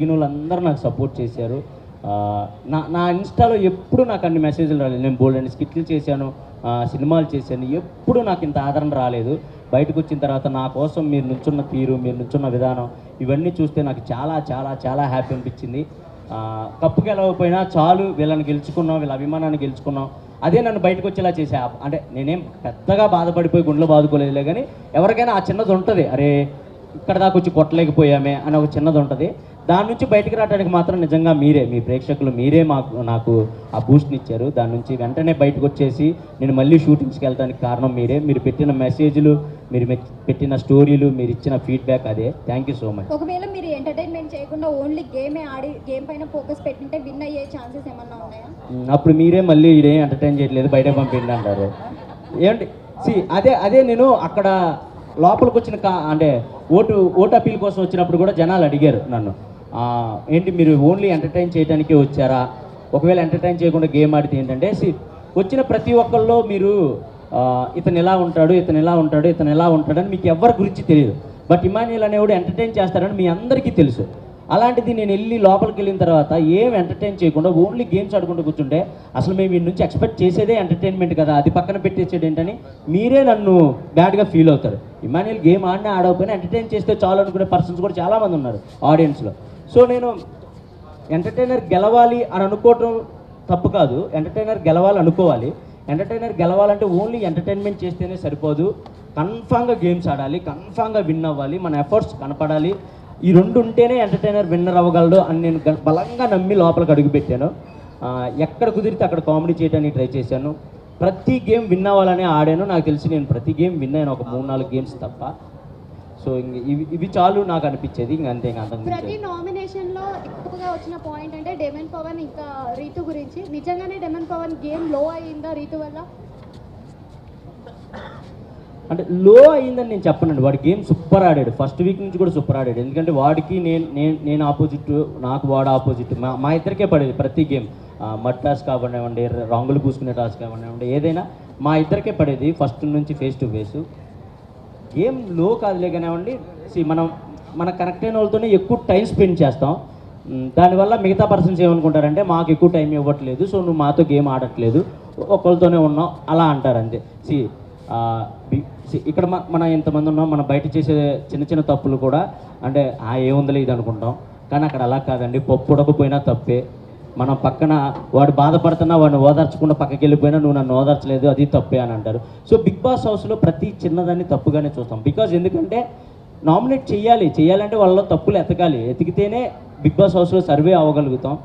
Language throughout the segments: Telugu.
వాళ్ళందరూ నాకు సపోర్ట్ చేశారు. నా ఇన్స్టాలో ఎప్పుడు నాకు అన్ని మెసేజ్లు రాలేదు. నేను బోల్డ్ అండ్ స్కిట్లు చేశాను, సినిమాలు చేశాను, ఎప్పుడు నాకు ఇంత ఆదరణ రాలేదు. బయటకు వచ్చిన తర్వాత నా కోసం మీరు నుంచున్న తీరు, మీరు నుంచున్న విధానం, ఇవన్నీ చూస్తే నాకు చాలా చాలా చాలా హ్యాపీ అనిపించింది. కప్పు గెలవకపోయినా చాలు, వీళ్ళని గెలుచుకున్నాం, వీళ్ళ అభిమానాన్ని గెలుచుకున్నాం, అదే నన్ను బయటకు వచ్చేలా చేసా. అంటే నేనేం పెద్దగా బాధపడిపోయి గుండెలో బాదుకోలేదులే, కానీ ఎవరికైనా ఆ చిన్నది ఉంటుంది, అరే ఇక్కడ దాకా వచ్చి కొట్టలేకపోయామే అని ఒక చిన్నది ఉంటుంది. దాని నుంచి బయటకు రావడానికి మాత్రం నిజంగా మీరే, మీ ప్రేక్షకులు మీరే నాకు ఆ బూస్ట్ని ఇచ్చారు. దాని నుంచి వెంటనే బయటకు వచ్చేసి నేను మళ్ళీ షూటింగ్స్కి వెళ్ళడానికి కారణం మీరే. మీరు పెట్టిన మెసేజ్లు, మీరు పెట్టిన స్టోరీలు, మీరు ఇచ్చిన ఫీడ్బ్యాక్, అదే. Thank you so much. ఒకవేళ మీరు ఎంటర్టైన్మెంట్ చేయకుండా ఓన్లీ గేమే ఆడి గేమ్ పైన ఫోకస్ పెట్టింటే విన్ అయ్యే ఛాన్సెస్ ఏమన్నా ఉన్నాయా? అప్పుడు మీరే మళ్ళీ ఇదే ఎంటర్టైన్ చేయట్లేదు, బయట పంపిండి అంటారు. ఏమంటే అదే నేను అక్కడ లోపలికి వచ్చిన అంటే ఓటు అప్పీల్ కోసం వచ్చినప్పుడు కూడా జనాలు అడిగారు నన్ను, ఏంటి మీరు ఓన్లీ ఎంటర్టైన్ చేయడానికే వచ్చారా, ఒకవేళ ఎంటర్టైన్ చేయకుండా గేమ్ ఆడితే ఏంటంటే, వచ్చిన ప్రతి ఒక్కళ్ళు మీరు ఇతను ఎలా ఉంటాడు, ఇతను ఎలా ఉంటాడు, ఇతను ఎలా ఉంటాడని మీకు ఎవరి గురించి తెలియదు. బట్ ఇమాన్యుయల్ అనేవాడు ఎంటర్టైన్ చేస్తాడని మీ అందరికీ తెలుసు. అలాంటిది నేను వెళ్ళి లోపలికి వెళ్ళిన తర్వాత ఏం ఎంటర్టైన్ చేయకుండా ఓన్లీ గేమ్స్ ఆడుకుంటూ కూర్చుంటే అసలు మేము వీడి నుంచి ఎక్స్పెక్ట్ చేసేదే ఎంటర్టైన్మెంట్ కదా, అది పక్కన పెట్టేసేది ఏంటని మీరే నన్ను బ్యాడ్గా ఫీల్ అవుతారు. ఇమాన్యుయల్ గేమ్ ఆడినా ఆడకపోయినా ఎంటర్టైన్ చేస్తే చాలు అనుకునే పర్సన్స్ కూడా చాలామంది ఉన్నారు ఆడియన్స్లో. సో నేను ఎంటర్టైనర్ గెలవాలి అని అనుకోవటం తప్పు కాదు, ఎంటర్టైనర్ గెలవాలి అనుకోవాలి. ఎంటర్టైనర్ గెలవాలంటే ఓన్లీ ఎంటర్టైన్మెంట్ చేస్తేనే సరిపోదు, కన్ఫామ్గా గేమ్స్ ఆడాలి, కన్ఫామ్గా విన్ అవ్వాలి, మన ఎఫర్ట్స్ కనపడాలి. ఈ రెండు ఉంటేనే ఎంటర్టైనర్ విన్నర్ అవ్వగలడు అని నేను బలంగా నమ్మి లోపలికి అడుగుపెట్టాను. ఎక్కడ కుదిరితే అక్కడ కామెడీ చేయడానికి ట్రై చేశాను. ప్రతి గేమ్ విన్ అవ్వాలని ఆడాను. నాకు తెలిసి నేను ప్రతి గేమ్ విన్ అయినా, ఒక 3-4 గేమ్స్ తప్ప. సో ఇవి చాలు నాకు అనిపించేది, అంతే. ప్రతి నామినేషన్లో ఎక్కువగా వచ్చిన పాయింట్ అంటే డెమన్ పవన్ ఇంకా రీతు గురించి. నిజంగానే డెమన్ పవన్ గేమ్ లో అయ్యిందా రీతు వల్ల? అంటే లో అయ్యిందని నేను చెప్పనండి, వాడి గేమ్ సూపర్ ఆడాడు, ఫస్ట్ వీక్ నుంచి కూడా సూపర్ ఆడాడు. ఎందుకంటే వాడికి నేను ఆపోజిట్, నాకు వాడు ఆపోజిట్, మా ఇద్దరికే పడేది ప్రతి గేమ్. మడ్ టాస్క్ కావనివ్వండి, రాంగులు పూసుకునే టాస్క్ కావనివ్వండి, ఏదైనా మా ఇద్దరికే పడేది ఫస్ట్ నుంచి ఫేస్ టు ఫేస్. గేమ్ లో కాదులే కానివ్వండి, మన కనెక్ట్ అయిన వాళ్ళతోనే ఎక్కువ టైం స్పెండ్ చేస్తాం. దానివల్ల మిగతా పర్సన్స్ ఏమనుకుంటారంటే మాకు ఎక్కువ టైం ఇవ్వట్లేదు, సో నువ్వు మాతో గేమ్ ఆడట్లేదు, ఒకరితోనే ఉన్నావు అలా అంటారు అంతే. ఇక్కడ మనం ఎంతమంది ఉన్నాం, మనం బయట చేసే చిన్న చిన్న తప్పులు కూడా అంటే ఏముందలే ఇది అనుకుంటాం, కానీ అక్కడ అలా కాదండి. పప్పు ఉడకపోయినా తప్పే, మనం పక్కన వాడు బాధపడుతున్నా వాడిని ఓదార్చకుండా పక్కకి వెళ్ళిపోయినా నువ్వు నన్ను ఓదార్చలేదు, అది తప్పే అని అంటారు. సో బిగ్ బాస్ హౌస్లో ప్రతి చిన్నదాన్ని తప్పుగానే చూస్తాం. బికాజ్ ఎందుకంటే నామినేట్ చేయాలంటే వాళ్ళలో తప్పులు ఎతికితేనే బిగ్ బాస్ హౌస్లో సర్వే అవ్వగలుగుతాం.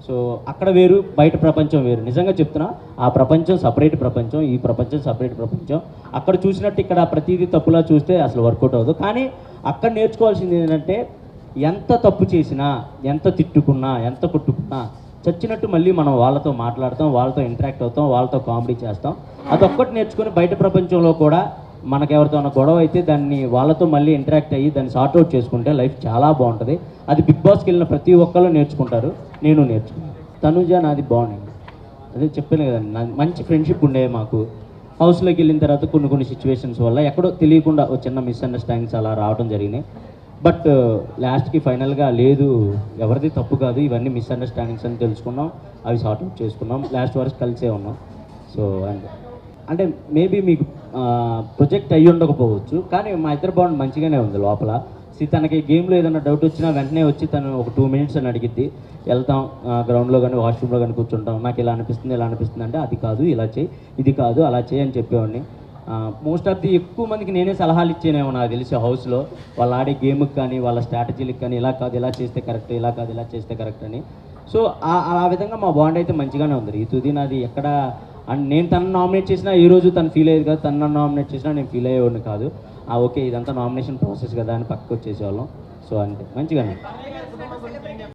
సో అక్కడ వేరు, బయట ప్రపంచం వేరు. నిజంగా చెప్తున్నా, ఆ ప్రపంచం సపరేట్ ప్రపంచం, ఈ ప్రపంచం సపరేట్ ప్రపంచం. అక్కడ చూసినట్టు ఇక్కడ ప్రతిదీ తప్పులా చూస్తే అసలు వర్కౌట్ అవ్వదు. కానీ అక్కడ నేర్చుకోవాల్సింది ఏంటంటే, ఎంత తప్పు చేసినా, ఎంత తిట్టుకున్నా, ఎంత కొట్టుకున్నా, చచ్చినట్టు మళ్ళీ మనం వాళ్ళతో మాట్లాడతాం, వాళ్ళతో ఇంటరాక్ట్ అవుతాం, వాళ్ళతో కామెడీ చేస్తాం. అదొక్కటి నేర్చుకొని బయట ప్రపంచంలో కూడా మనకెవరితో ఉన్న గొడవ అయితే దాన్ని వాళ్ళతో మళ్ళీ ఇంటరాక్ట్ అయ్యి దాన్ని సార్ట్అవుట్ చేసుకుంటే లైఫ్ చాలా బాగుంటుంది. అది బిగ్ బాస్కి వెళ్ళిన ప్రతి ఒక్కళ్ళు నేర్చుకుంటారు, నేను నేర్చుకున్నాను. తనుజ నాది బాగుంది, అదే చెప్పాను కదండి, నా మంచి ఫ్రెండ్షిప్ ఉండేవి మాకు. హౌస్లోకి వెళ్ళిన తర్వాత కొన్ని సిచ్యువేషన్స్ వల్ల ఎక్కడో తెలియకుండా ఒక చిన్న మిస్అండర్స్టాండింగ్స్ అలా రావడం జరిగినాయి. బట్ లాస్ట్కి ఫైనల్గా లేదు, ఎవరిది తప్పు కాదు, ఇవన్నీ మిస్అండర్స్టాండింగ్స్ అని తెలుసుకున్నాం, అవి సార్ట్అవుట్ చేసుకున్నాం, లాస్ట్ వరకు కలిసే ఉన్నాం. సో అంటే మేబీ మీకు ప్రొజెక్ట్ అయ్యి ఉండకపోవచ్చు, కానీ మా ఇద్దరు బాండ్ మంచిగానే ఉంది లోపల. తనకి గేమ్లో ఏదైనా డౌట్ వచ్చినా వెంటనే వచ్చి తను ఒక 2 minutes అని అడిగిద్ది, వెళ్తాం గ్రౌండ్లో కానీ వాష్రూమ్లో కానీ కూర్చుంటాం, నాకు ఇలా అనిపిస్తుంది అంటే అది కాదు ఇలా చేయి, ఇది కాదు అలా చేయి అని చెప్పేవాడిని. మోస్ట్ ఆఫ్ ది ఎక్కువ మందికి నేనే సలహాలు ఇచ్చేనేమో నాకు తెలిసి హౌస్లో, వాళ్ళు ఆడే గేమ్కి కానీ వాళ్ళ స్ట్రాటజీలకు కానీ, ఇలా కాదు ఇలా చేస్తే కరెక్ట్, ఇలా కాదు ఇలా చేస్తే కరెక్ట్ అని. సో ఆ విధంగా మా బాండ్ అయితే మంచిగానే ఉంది. ఈ తుది నాది ఎక్కడ అండ్ నేను తను నామినేట్ చేసినా ఈ రోజు తను ఫీల్ అయ్యేది కాదు, తను నన్ను నామినేట్ చేసినా నేను ఫీల్ అయ్యేవాడిని కాదు. ఓకే ఇదంతా నామినేషన్ ప్రాసెస్ కదా అని పక్కకు వచ్చేసేవాళ్ళం. సో అంతే, మంచిగానే.